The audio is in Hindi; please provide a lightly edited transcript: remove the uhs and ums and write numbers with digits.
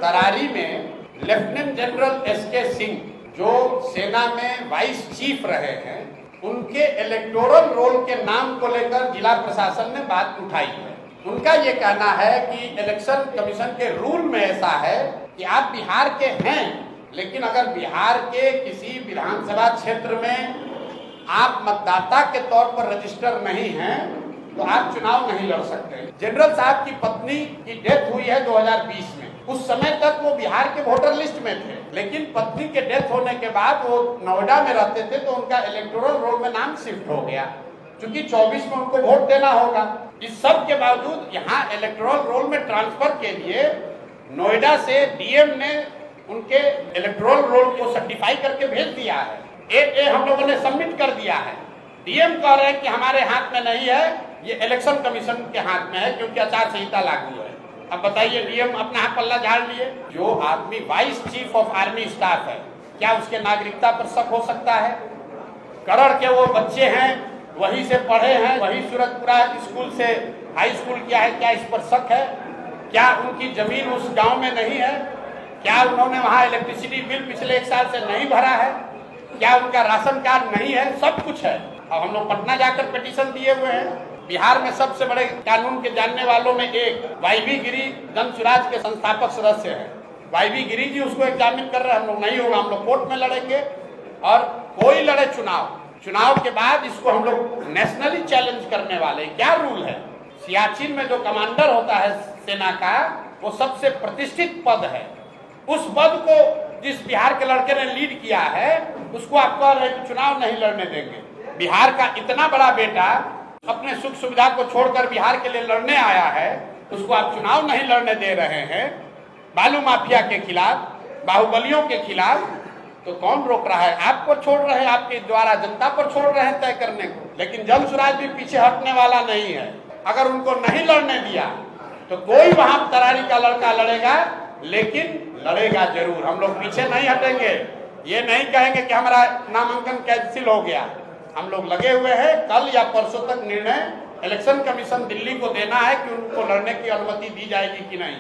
तरारी में लेफ्टिनेंट जनरल एसके सिंह जो सेना में वाइस चीफ रहे हैं, उनके इलेक्टोरल रोल के नाम को लेकर जिला प्रशासन ने बात उठाई है। उनका ये कहना है कि इलेक्शन कमीशन के रूल में ऐसा है कि आप बिहार के हैं, लेकिन अगर बिहार के किसी विधानसभा क्षेत्र में आप मतदाता के तौर पर रजिस्टर नहीं हैं तो आप चुनाव नहीं लड़ सकते। जनरल साहब की पत्नी की डेथ हुई है 2020 में। उस समय तक वो बिहार के वोटर लिस्ट में थे, लेकिन पत्नी के डेथ होने के बाद वो नोएडा में रहते थे तो उनका इलेक्टोरल रोल में नाम शिफ्ट हो गया, क्योंकि 24 में उनको वोट देना होगा। इस सब के बावजूद यहाँ इलेक्टोरल रोल में ट्रांसफर के लिए नोएडा से डीएम ने उनके इलेक्टोरल रोल को सर्टिफाई करके भेज दिया है। ए हम लोगों ने सबमिट कर दिया है। डीएम कह रहे हैं कि हमारे हाथ में नहीं है, ये इलेक्शन कमीशन के हाथ में है, क्योंकि आचार संहिता लागू है। अब बताइए, डीएम अपना हाथ पल्ला झाड़ लिए। जो आदमी vice chief of army staff है, क्या उसके नागरिकता पर शक हो सकता है? करड़ के वो बच्चे हैं, वहीं से पढ़े हैं, वहीं सूरजपुरा स्कूल से हाई स्कूल किया है, क्या इस पर शक है? क्या उनकी जमीन उस गांव में नहीं है? क्या उन्होंने वहां इलेक्ट्रिसिटी बिल पिछले 1 साल से नहीं भरा है? क्या उनका राशन कार्ड नहीं है? सब कुछ है। अब हम लोग पटना जाकर पिटीशन दिए हुए हैं। बिहार में सबसे बड़े कानून के जानने वालों में एक वाईबी गिरी जन सुराज के संस्थापक सदस्य हैं। वाईबी गिरी जी उसको एग्जामिन कर रहे हैं। हम लोग नहीं होगा, हम लोग कोर्ट में लड़ेंगे और कोई लड़े चुनाव के बाद इसको हम लोग नेशनली चैलेंज करने वाले। क्या रूल है? सियाचिन में जो कमांडर होता है सेना का, वो सबसे प्रतिष्ठित पद है। उस पद को जिस बिहार के लड़के ने लीड किया है, उसको आप कह रहे हैं कि चुनाव नहीं लड़ने देंगे। बिहार का इतना बड़ा बेटा अपने सुख सुविधा को छोड़कर बिहार के लिए लड़ने आया है, उसको आप चुनाव नहीं लड़ने दे रहे हैं। बालू माफिया के खिलाफ, बाहुबलियों के खिलाफ, तो कौन रोक रहा है? आपको छोड़ रहे हैं, आपके द्वारा जनता पर छोड़ रहे हैं तय करने को। लेकिन जन सुराज भी पीछे हटने वाला नहीं है। अगर उनको नहीं लड़ने दिया तो कोई वहां तरारी का लड़का लड़ेगा, लेकिन लड़ेगा जरूर। हम लोग पीछे नहीं हटेंगे। ये नहीं कहेंगे कि हमारा नामांकन कैंसिल हो गया। हम लोग लगे हुए हैं। कल या परसों तक निर्णय इलेक्शन कमीशन दिल्ली को देना है कि उनको लड़ने की अनुमति दी जाएगी कि नहीं।